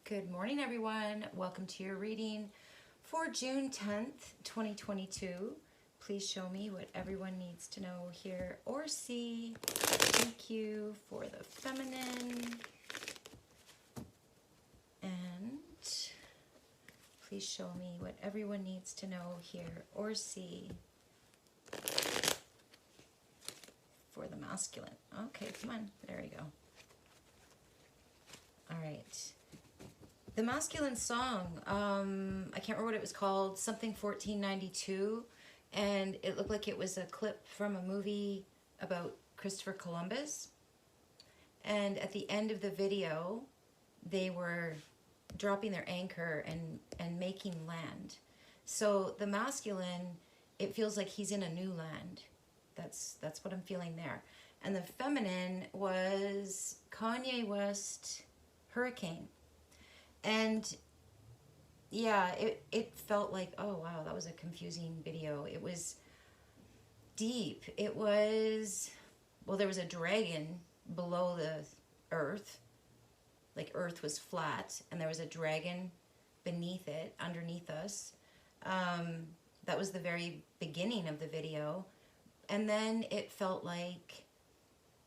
Good morning, everyone. Welcome to your reading for June 10th, 2022. Please show me what everyone needs to know, hear, or see. Thank you for the feminine. And please show me what everyone needs to know, hear, or see for the masculine. Okay, come on. There we go. All right. The masculine song, I can't remember what it was called, something 1492, and it looked like it was a clip from a movie about Christopher Columbus. And at the end of the video, they were dropping their anchor and making land. So the masculine, it feels like he's in a new land. That's what I'm feeling there. And the feminine was Kanye West, Hurricane. And yeah, it felt like, oh wow, that was a confusing video. It was deep. It was, well, there was a dragon below the earth. Like earth was flat and there was a dragon beneath it, underneath us. That was the very beginning of the video. And then it felt like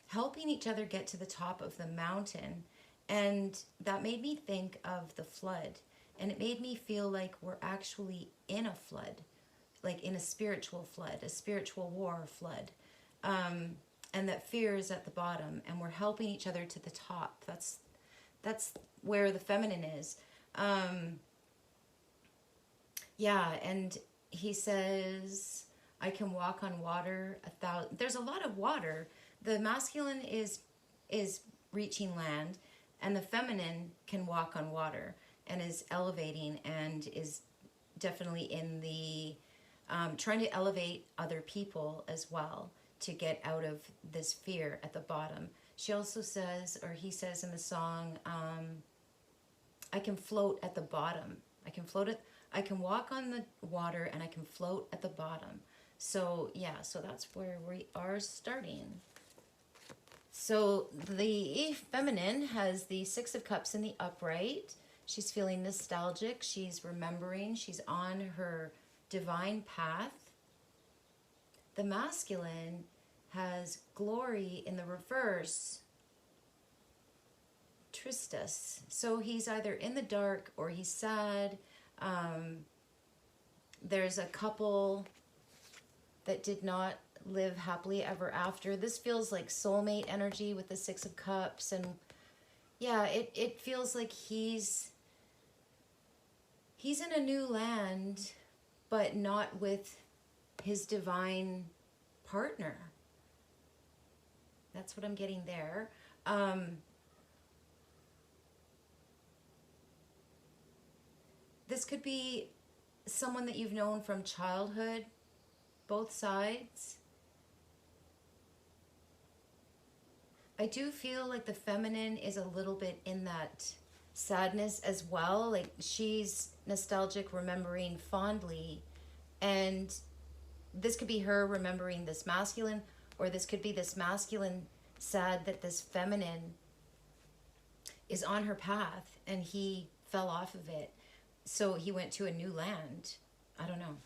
helping each other get to the top of the mountain. And that made me think of the flood. And it made me feel like we're actually in a flood, like in a spiritual flood, a spiritual war flood. And that fear is at the bottom and we're helping each other to the top. That's where the feminine is. Yeah, and he says, I can walk on water 1,000. There's a lot of water. The masculine is reaching land. And the feminine can walk on water and is elevating and is definitely in the trying to elevate other people as well to get out of this fear at the bottom. She also says, or he says in the song, I can float at the bottom. I can walk on the water and I can float at the bottom. So yeah, so that's where we are starting. So the feminine has the Six of Cups in the upright. She's feeling nostalgic. She's remembering. She's on her divine path. The masculine has glory in the reverse. Tristus. So he's either in the dark or he's sad. There's a couple that did not live happily ever after. This feels like soulmate energy with the Six of Cups. And yeah, it feels like he's in a new land, but not with his divine partner. That's what I'm getting there. This could be someone that you've known from childhood, both sides. I do feel like the feminine is a little bit in that sadness as well. Like she's nostalgic, remembering fondly. And this could be her remembering this masculine, or this could be this masculine sad that this feminine is on her path and he fell off of it. So he went to a new land. I don't know.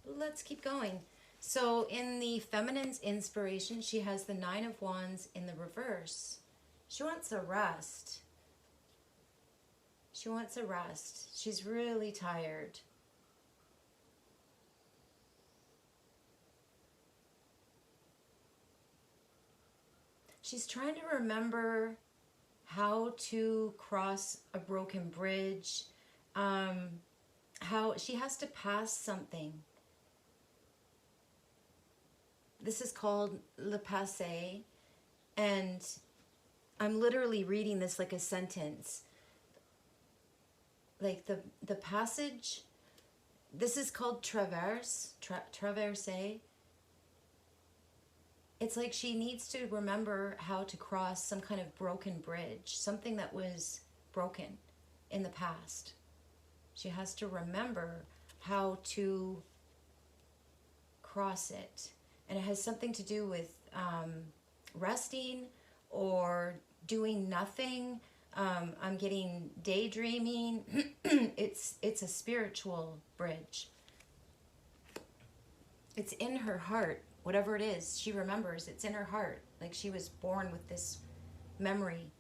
Let's keep going. So in the feminine's inspiration, she has the Nine of Wands in the reverse. She wants a rest. She wants a rest. She's really tired. She's trying to remember how to cross a broken bridge, how she has to pass something. This is called Le Passé, and I'm literally reading this like a sentence. Like the passage, this is called traverse, traverser. It's like she needs to remember how to cross some kind of broken bridge, something that was broken in the past. She has to remember how to cross it. And it has something to do with resting or doing nothing. I'm getting daydreaming. It's a spiritual bridge. It's in her heart. Whatever it is, she remembers. It's in her heart. Like she was born with this memory.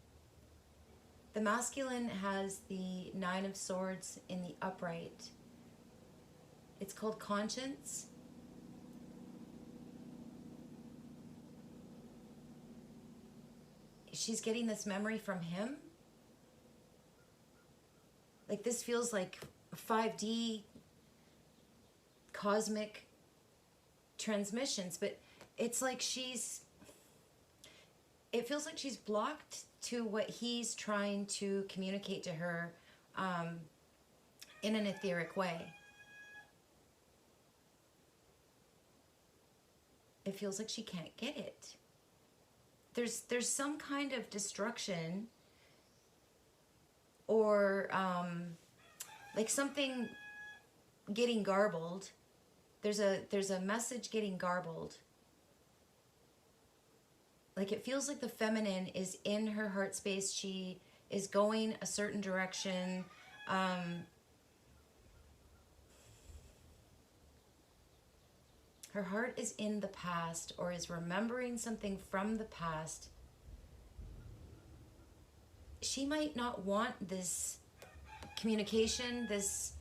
The masculine has the Nine of Swords in the upright. It's called conscience. She's getting this memory from him. Like this feels like 5D cosmic transmissions, but it's like it feels like she's blocked to what he's trying to communicate to her in an etheric way. It feels like she can't get it. There's some kind of destruction or like something getting garbled. There's a message getting garbled. Like it feels like the feminine is in her heart space. She is going a certain direction. Her heart is in the past or is remembering something from the past. She might not want this communication, this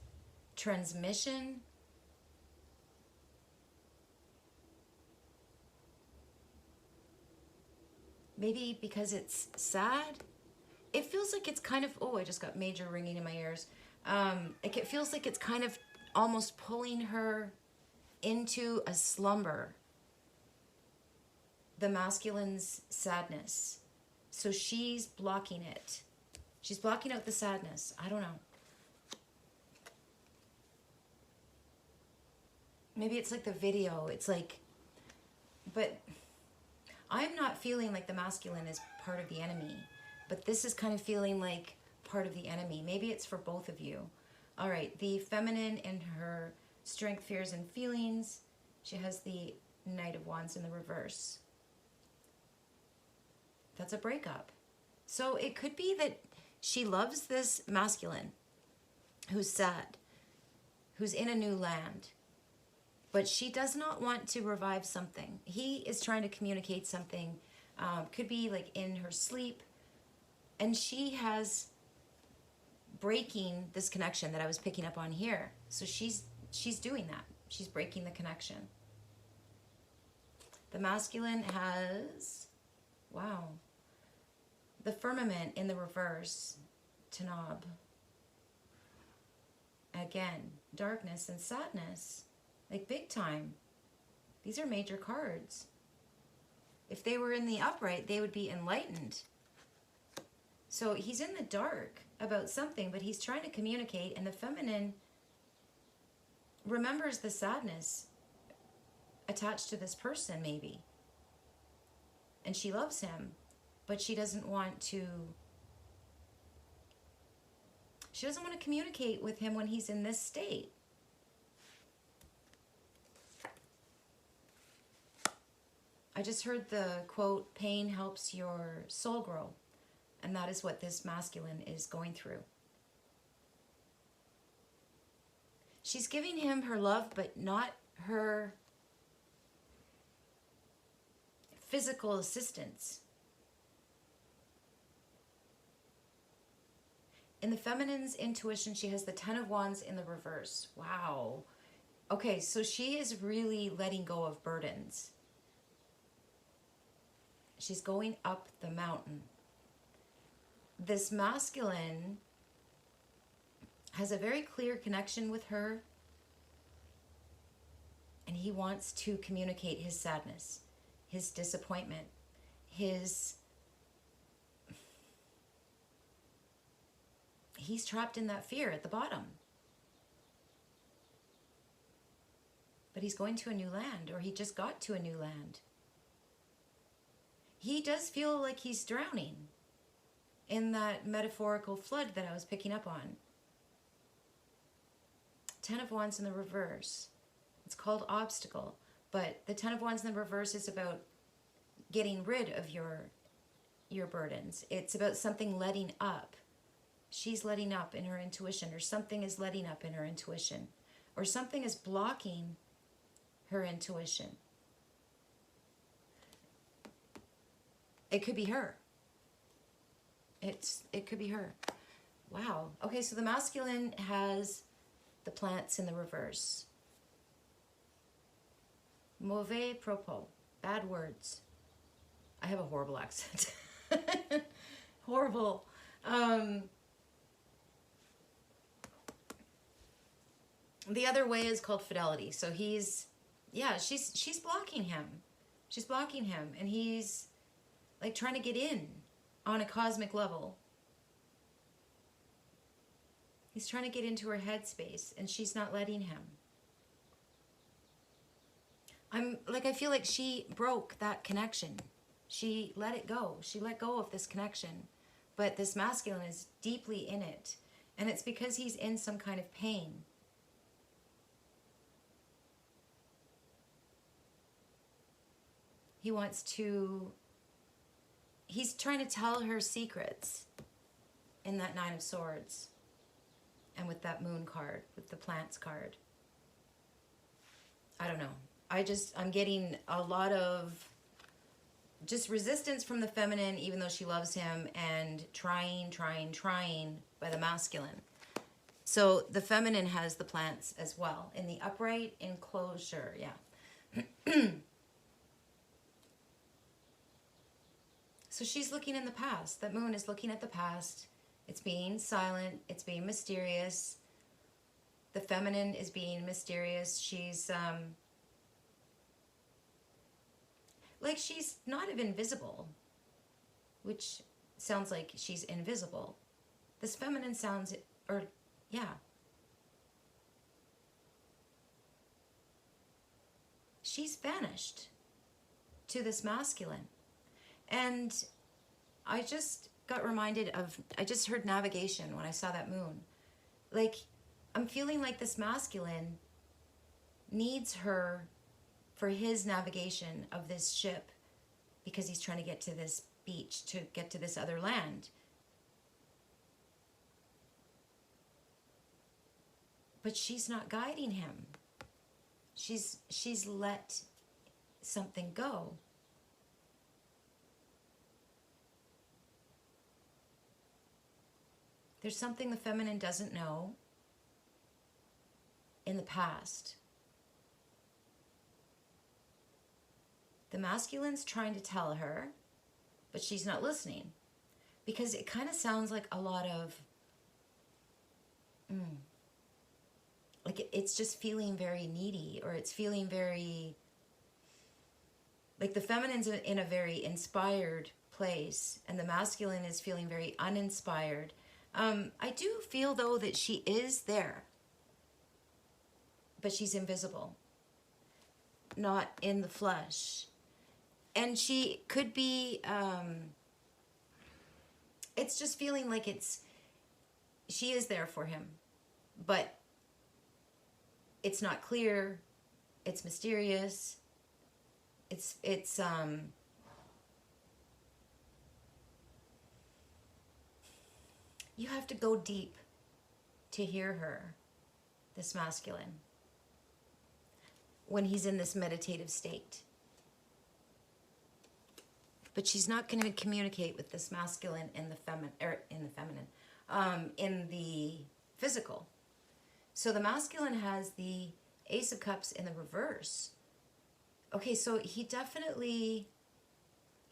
transmission. Maybe because it's sad. It feels like it's kind of, oh, I just got major ringing in my ears. Like it feels like it's kind of almost pulling her into a slumber. The masculine's sadness. So she's blocking it. She's blocking out the sadness. I don't know. Maybe it's like the video. It's like, but I'm not feeling like the masculine is part of the enemy. But this is kind of feeling like part of the enemy. Maybe it's for both of you. All right, the feminine in her strength, fears, and feelings. She has the Knight of Wands in the reverse. That's a breakup. So it could be that she loves this masculine who's sad, who's in a new land, but she does not want to revive something. He is trying to communicate something, could be like in her sleep, and she has breaking this connection that I was picking up on here. So she's doing that. She's breaking the connection. The masculine has, wow, the firmament in the reverse, Tanab. Again, darkness and sadness, like big time. These are major cards. If they were in the upright, they would be enlightened. So he's in the dark about something, but he's trying to communicate, and the feminine remembers the sadness attached to this person, maybe. And she loves him, but she doesn't want to communicate with him when he's in this state. I just heard the quote, pain helps your soul grow. And that is what this masculine is going through. She's giving him her love, but not her physical assistance. In the feminine's intuition, she has the Ten of Wands in the reverse. Wow. Okay, so she is really letting go of burdens. She's going up the mountain. This masculine has a very clear connection with her, and he wants to communicate his sadness, his disappointment, he's trapped in that fear at the bottom. But he's going to a new land, or he just got to a new land. He does feel like he's drowning in that metaphorical flood that I was picking up on. Ten of Wands in the reverse. It's called obstacle, but the Ten of Wands in the reverse is about getting rid of your your burdens. It's about something letting up. She's letting up in her intuition, or something is letting up in her intuition, or something is blocking her intuition. It could be her. It could be her. Wow. Okay, so the masculine has the plants in the reverse. Mauvais propos. Bad words. I have a horrible accent. Horrible. The other way is called fidelity. So he's, yeah, she's blocking him. She's blocking him, and he's like trying to get in on a cosmic level. He's trying to get into her headspace, and she's not letting him. I feel like she broke that connection. She let it go. She let go of this connection. But this masculine is deeply in it. And it's because he's in some kind of pain. He's trying to tell her secrets in that Nine of Swords. And with that moon card, with the plants card. I don't know. I'm getting a lot of just resistance from the feminine, even though she loves him, and trying by the masculine. So the feminine has the plants as well. In the upright enclosure, yeah. So she's looking in the past. That moon is looking at the past. It's being silent. It's being mysterious. The feminine is being mysterious. She's, like she's not even visible, which sounds like she's invisible. This feminine sounds, or yeah. She's vanished to this masculine. And I just got reminded of, I just heard navigation when I saw that moon. Like, I'm feeling like this masculine needs her for his navigation of this ship, because he's trying to get to this beach, to get to this other land. But she's not guiding him. She's let something go. There's something the feminine doesn't know in the past. The masculine's trying to tell her, but she's not listening. Because it kind of sounds like a lot of, like it's just feeling very needy, or it's feeling very, like the feminine's in a very inspired place, and the masculine is feeling very uninspired. I do feel, though, that she is there, but she's invisible, not in the flesh. And she could be, it's just feeling like she is there for him, but it's not clear, it's mysterious, it's you have to go deep to hear her, this masculine, when he's in this meditative state. But she's not going to communicate with this masculine in the in the physical. So the masculine has the Ace of Cups in the reverse. Okay, so he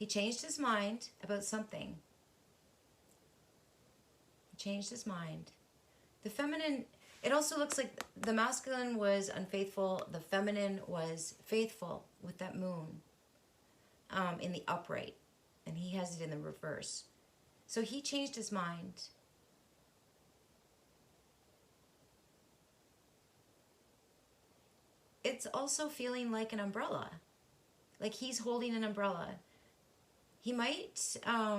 changed his mind about something. He changed his mind. The feminine, it also looks like the masculine was unfaithful. The feminine was faithful with that moon. In the upright, and he has it in the reverse. So he changed his mind. It's also feeling like an umbrella, like he's holding an umbrella. He might, I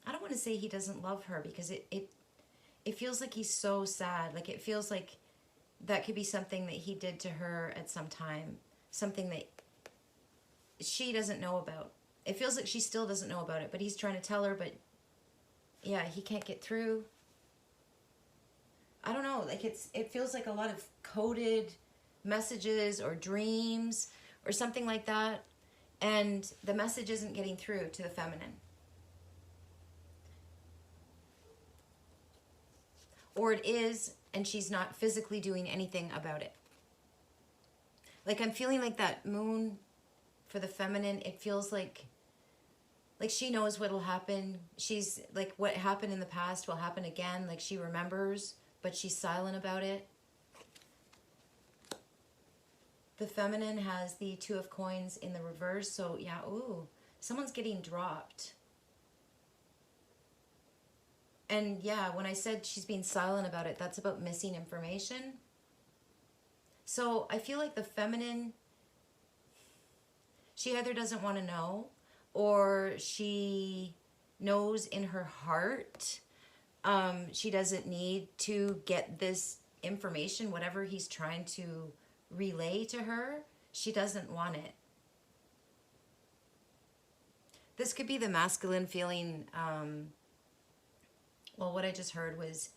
don't want to say he doesn't love her, because it feels like he's so sad. Like it feels like that could be something that he did to her at some time, something that she doesn't know about. It feels like she still doesn't know about it, but he's trying to tell her, but yeah, he can't get through. I don't know, like it feels like a lot of coded messages or dreams or something like that, and the message isn't getting through to the feminine. Or it is, and she's not physically doing anything about it. Like I'm feeling like that moon for the feminine, it feels like she knows what'll happen. She's like, what happened in the past will happen again. Like she remembers, but she's silent about it. The feminine has the Two of Coins in the reverse. So yeah, ooh, someone's getting dropped. And yeah, when I said she's being silent about it, that's about missing information. So I feel like the feminine, she either doesn't want to know, or she knows in her heart she doesn't need to get this information, whatever he's trying to relay to her. She doesn't want it. This could be the masculine feeling. Well, what I just heard was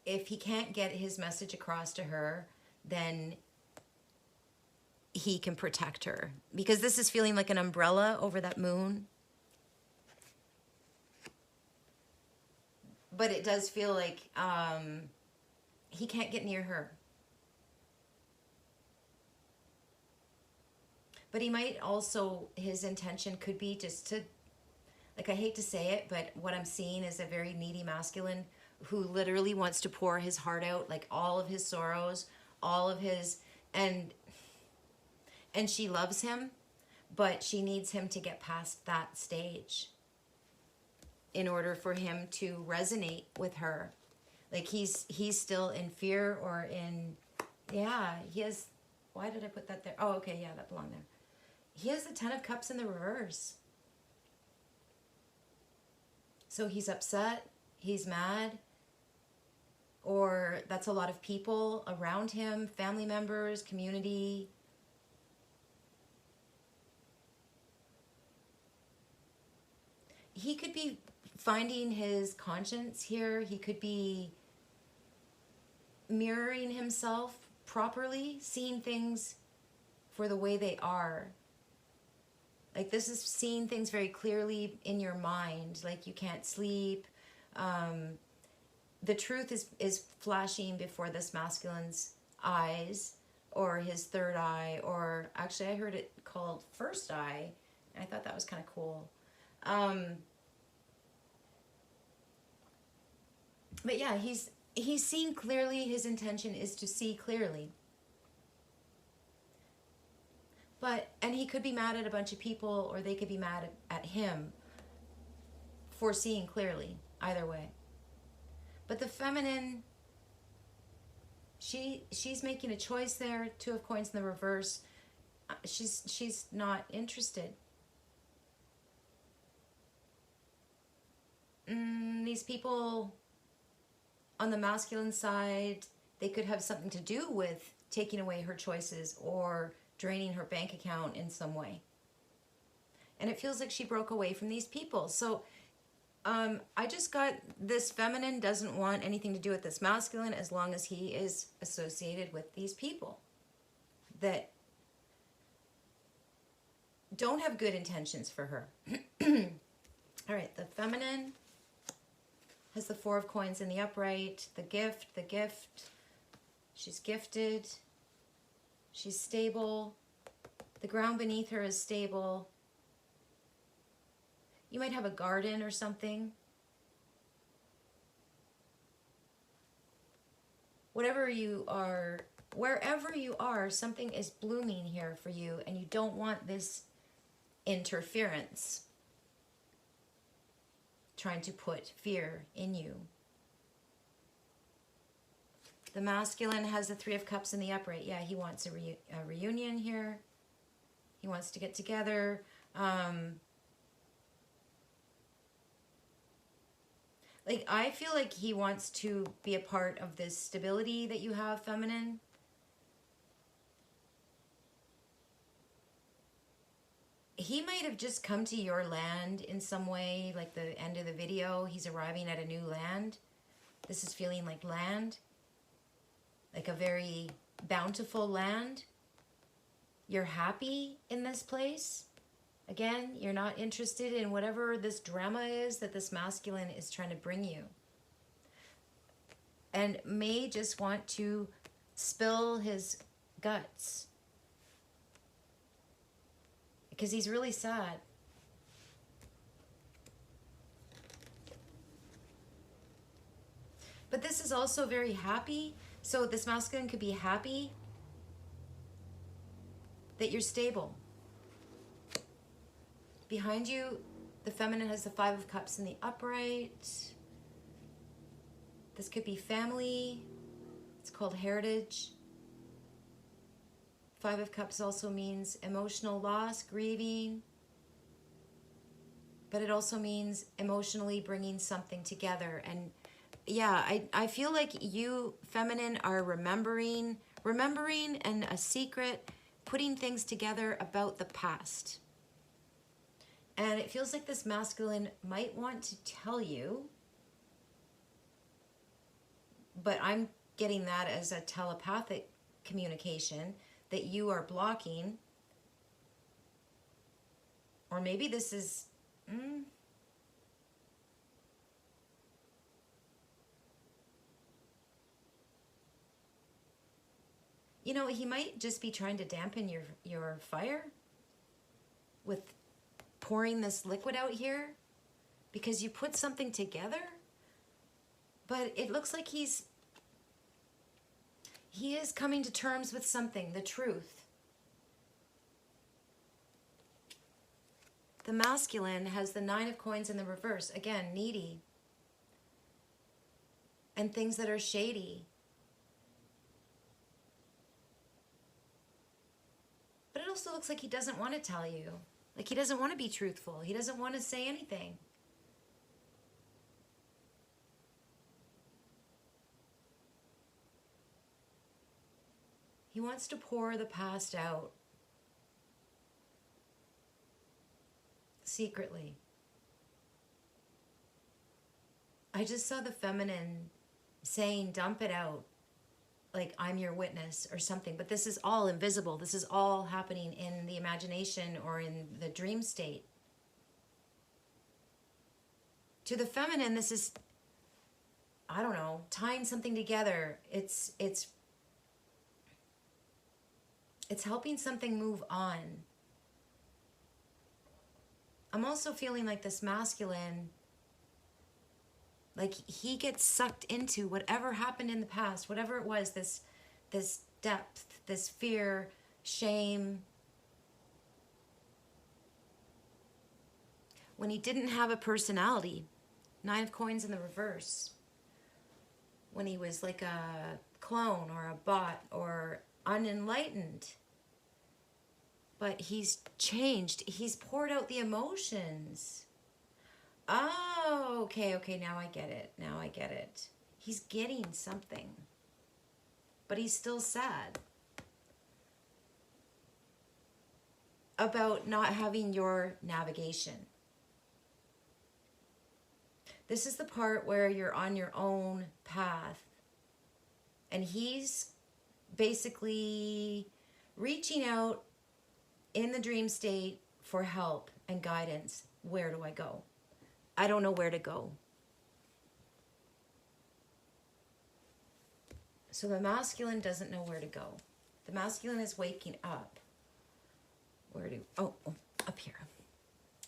if he can't get his message across to her, then he can protect her. Because this is feeling like an umbrella over that moon. But it does feel like he can't get near her. But he might also, his intention could be just to, like, I hate to say it, but what I'm seeing is a very needy masculine who literally wants to pour his heart out, like all of his sorrows, all of his, and she loves him, but she needs him to get past that stage in order for him to resonate with her. Like he's still in fear or in, yeah, he has, why did I put that there? Oh, okay, yeah, that belonged there. He has the Ten of Cups in the reverse. So he's upset, he's mad, or that's a lot of people around him, family members, community. He could be finding his conscience here. He could be mirroring himself properly, seeing things for the way they are. Like this is seeing things very clearly in your mind. Like you can't sleep. The truth is flashing before this masculine's eyes, or his third eye, or actually I heard it called first eye. I thought that was kind of cool. But yeah, he's seeing clearly. His intention is to see clearly. And he could be mad at a bunch of people, or they could be mad at him for seeing clearly, either way. But the feminine, she's making a choice there. Two of Coins in the reverse. She's not interested. These people on the masculine side, they could have something to do with taking away her choices or draining her bank account in some way. And it feels like she broke away from these people. So I just got this feminine doesn't want anything to do with this masculine as long as he is associated with these people that don't have good intentions for her. All right, the feminine has the Four of Coins in the upright, the gift. She's gifted. She's stable. The ground beneath her is stable. You might have a garden or something. Whatever you are, wherever you are, something is blooming here for you, and you don't want this interference trying to put fear in you. The masculine has the Three of Cups in the upright. Yeah, he wants a reunion here. He wants to get together. Like, I feel like he wants to be a part of this stability that you have, feminine. he might have just come to your land in some way, like the end of the video. He's arriving at a new land. This is feeling like land, like a very bountiful land. You're happy in this place. Again, you're not interested in whatever this drama is that this masculine is trying to bring you. And may just want to spill his guts. Because he's really sad. But this is also very happy. So this masculine could be happy that you're stable. Behind you, the feminine has the Five of Cups in the upright. This could be family. It's called heritage. Five of Cups also means emotional loss, grieving. But it also means emotionally bringing something together. And yeah, I feel like you, feminine, are remembering and a secret, putting things together about the past. And it feels like this masculine might want to tell you, but I'm getting that as a telepathic communication that you are blocking. Or maybe this is... You know, he might just be trying to dampen your fire with pouring this liquid out here because you put something together. But it looks like he is coming to terms with something, the truth. The masculine has the Nine of Coins in the reverse. Again, needy. And things that are shady. But it also looks like he doesn't want to tell you. Like he doesn't want to be truthful. He doesn't want to say anything. He wants to pour the past out. Secretly. I just saw the feminine saying, dump it out. Like, I'm your witness or something. But this is all invisible. This is all happening in the imagination or in the dream state. To the feminine, this is, I don't know, tying something together. It's helping something move on. I'm also feeling like this masculine, like he gets sucked into whatever happened in the past, whatever it was, this depth, this fear, shame. When he didn't have a personality, Nine of Coins in the reverse. When he was like a clone or a bot or unenlightened. But he's changed. He's poured out the emotions. Oh, okay, now I get it. He's getting something. But he's still sad about not having your navigation. This is the part where you're on your own path. And he's basically reaching out in the dream state for help and guidance. Where do I go? I don't know where to go. So the masculine doesn't know where to go. The masculine is waking up. Oh, up here.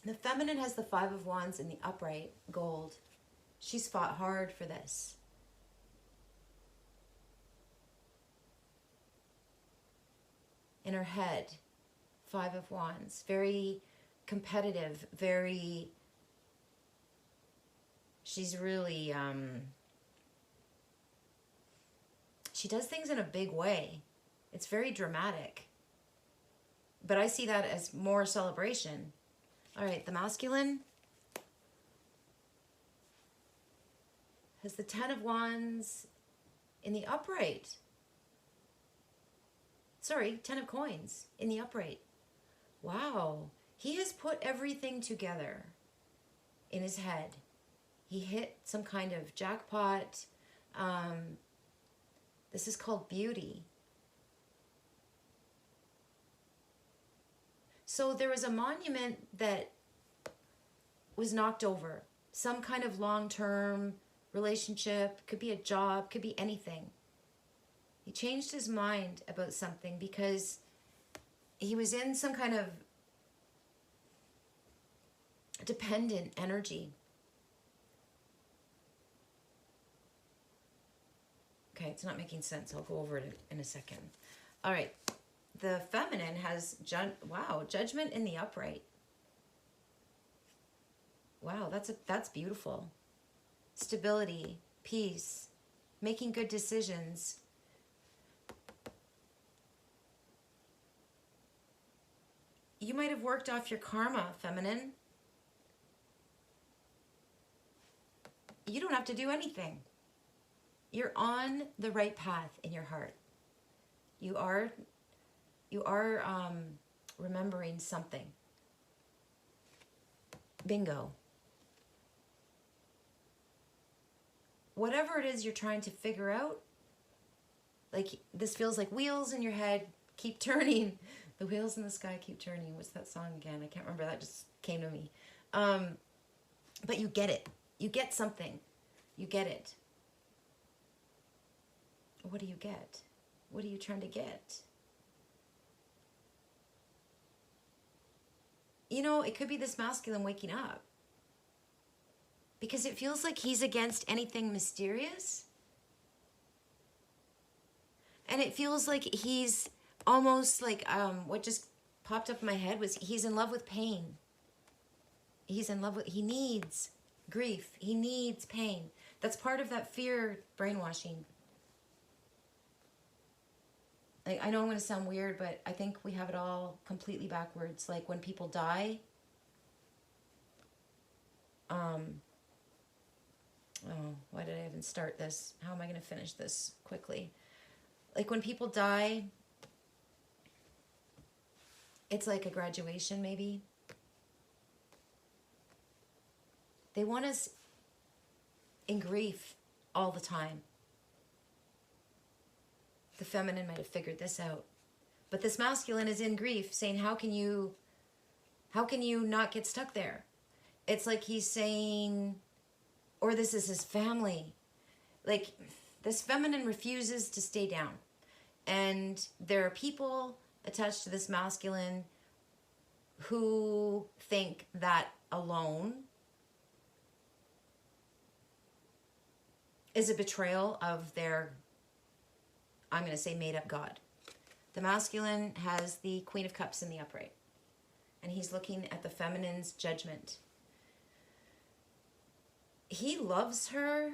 The feminine has the Five of Wands in the upright, gold. She's fought hard for this. In her head, Five of Wands, very competitive, she's really, she does things in a big way. It's very dramatic. But I see that as more celebration. All right, the masculine has the Ten of Wands in the upright. Sorry, Ten of Coins in the upright. Wow. He has put everything together in his head. He hit some kind of jackpot. This is called beauty. So there was a monument that was knocked over. Some kind of long-term relationship, could be a job, could be anything. He changed his mind about something because he was in some kind of dependent energy. Okay, it's not making sense. I'll go over it in a second. All right. The feminine has, judgment in the upright. Wow, that's beautiful. Stability, peace, making good decisions. You might have worked off your karma, feminine. You don't have to do anything. You're on the right path in your heart. You are remembering something. Bingo. Whatever it is you're trying to figure out, like this feels like wheels in your head keep turning. The wheels in the sky keep turning. What's that song again? I can't remember. That just came to me. But you get it. You get something. You get it. What do you get? What are you trying to get? You know, it could be this masculine waking up. Because it feels like he's against anything mysterious. And it feels like he's almost like, what just popped up in my head was he's in love with pain. He's in love with, he needs grief. He needs pain. That's part of that fear brainwashing. Like, I know I'm going to sound weird, but I think we have it all completely backwards. Like when people die, oh, why did I even start this? How am I going to finish this quickly? Like when people die, it's like a graduation maybe. They want us in grief all the time. The feminine might have figured this out. But this masculine is in grief, saying, how can you not get stuck there? It's like he's saying, or this is his family. Like, this feminine refuses to stay down. And there are people attached to this masculine who think that alone is a betrayal of their, I'm going to say, made-up God. The masculine has the Queen of Cups in the upright. And he's looking at the feminine's judgment. He loves her.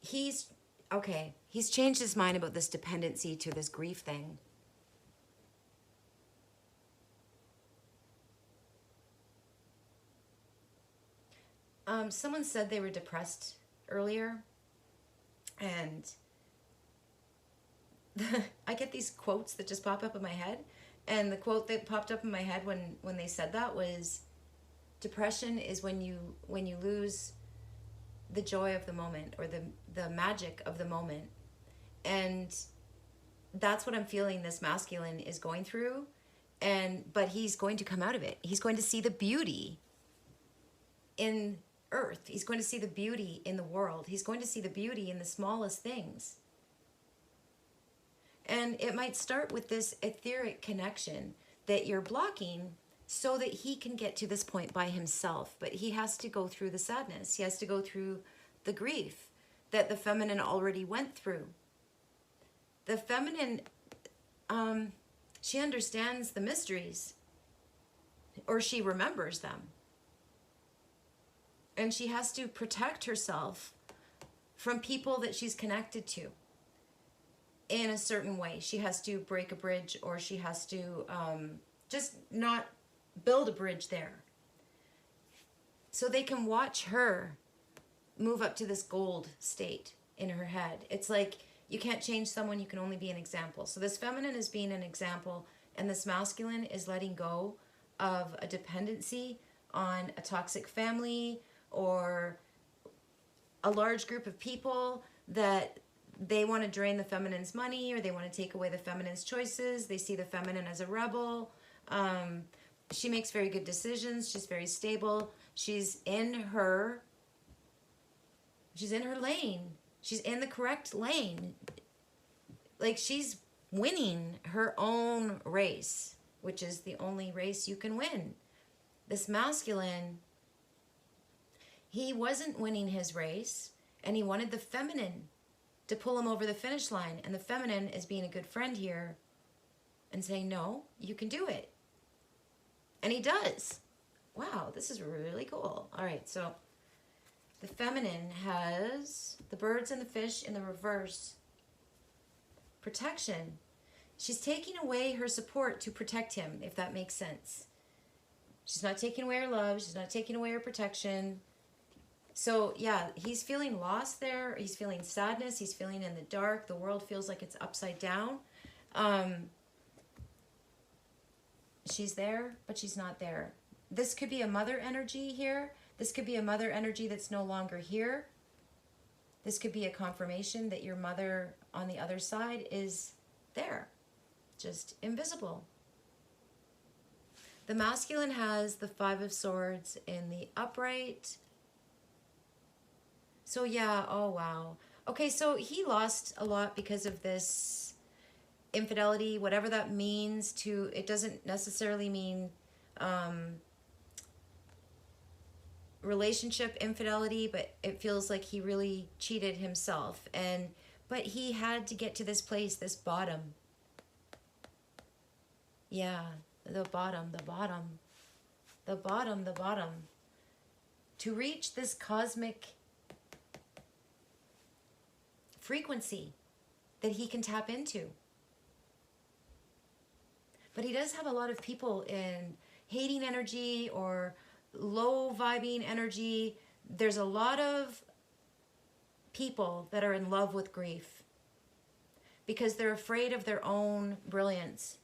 He's changed his mind about this dependency to this grief thing. Someone said they were depressed earlier. And I get these quotes that just pop up in my head. And the quote that popped up in my head when they said that was, depression is when you lose the joy of the moment, or the magic of the moment. And that's what I'm feeling this masculine is going through. But he's going to come out of it. He's going to see the beauty in earth. He's going to see the beauty in the world. He's going to see the beauty in the smallest things. And it might start with this etheric connection that you're blocking so that he can get to this point by himself. But he has to go through the sadness. He has to go through the grief that the feminine already went through. The feminine, she understands the mysteries, or she remembers them. And she has to protect herself from people that she's connected to in a certain way. She has to break a bridge, or she has to just not build a bridge there. So they can watch her move up to this gold state in her head. It's like you can't change someone, you can only be an example. So this feminine is being an example, and this masculine is letting go of a dependency on a toxic family or a large group of people that they want to drain the feminine's money, or they want to take away the feminine's choices. They see the feminine as a rebel. She makes very good decisions. She's very stable. She's in her lane. She's in the correct lane. Like, she's winning her own race, which is the only race you can win. This masculine, he wasn't winning his race, and he wanted the feminine to pull him over the finish line. And the feminine is being a good friend here and saying, no, you can do it. And he does. Wow, this is really cool. All right, so the feminine has the birds and the fish in the reverse. Protection. She's taking away her support to protect him, if that makes sense. She's not taking away her love. She's not taking away her protection. So, yeah, he's feeling lost there. He's feeling sadness. He's feeling in the dark. The world feels like it's upside down. She's there, but she's not there. This could be a mother energy here. This could be a mother energy that's no longer here. This could be a confirmation that your mother on the other side is there, just invisible. The masculine has the Five of Swords in the upright. So yeah, oh wow. Okay, so he lost a lot because of this infidelity, whatever that means to, it doesn't necessarily mean relationship infidelity, but it feels like he really cheated himself. But he had to get to this place, this bottom. Yeah, the bottom. To reach this cosmic frequency that he can tap into. But he does have a lot of people in hating energy or low vibing energy. There's a lot of people that are in love with grief because they're afraid of their own brilliance.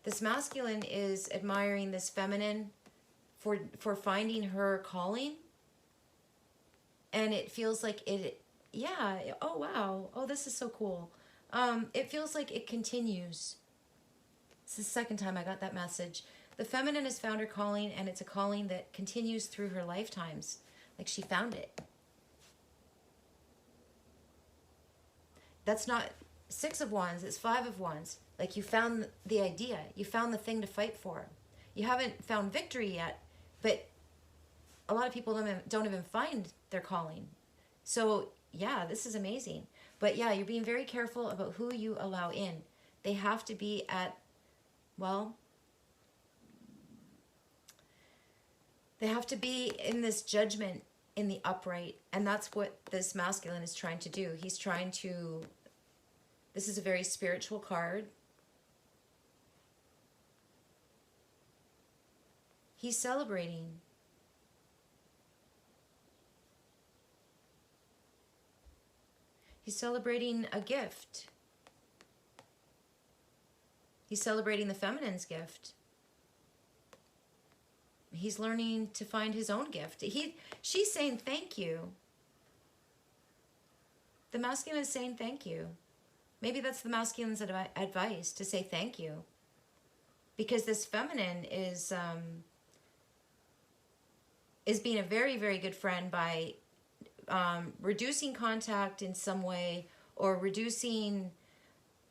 This masculine is admiring this feminine for finding her calling. And it feels like it, yeah, oh wow, oh this is so cool. It feels like it continues. It's the second time I got that message. The feminine has found her calling, and it's a calling that continues through her lifetimes. Like she found it. That's not Six of Wands, it's Five of Wands. Like you found the idea. You found the thing to fight for. You haven't found victory yet, but a lot of people don't even find their calling. So yeah, this is amazing. But yeah, you're being very careful about who you allow in. They have to be at, well, they have to be in this judgment in the upright. And that's what this masculine is trying to do. He's trying to, this is a very spiritual card. He's celebrating. He's celebrating a gift. He's celebrating the feminine's gift. He's learning to find his own gift. She's saying thank you. The masculine is saying thank you. Maybe that's the masculine's advice, to say thank you. Because this feminine is being a very, very good friend by reducing contact in some way, or reducing,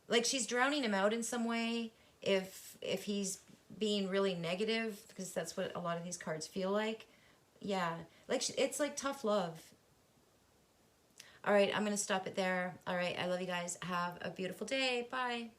like she's drowning him out in some way if he's being really negative, because that's what a lot of these cards feel like. Yeah, like it's like tough love. All right, I'm going to stop it there. All right, I love you guys. Have a beautiful day. Bye.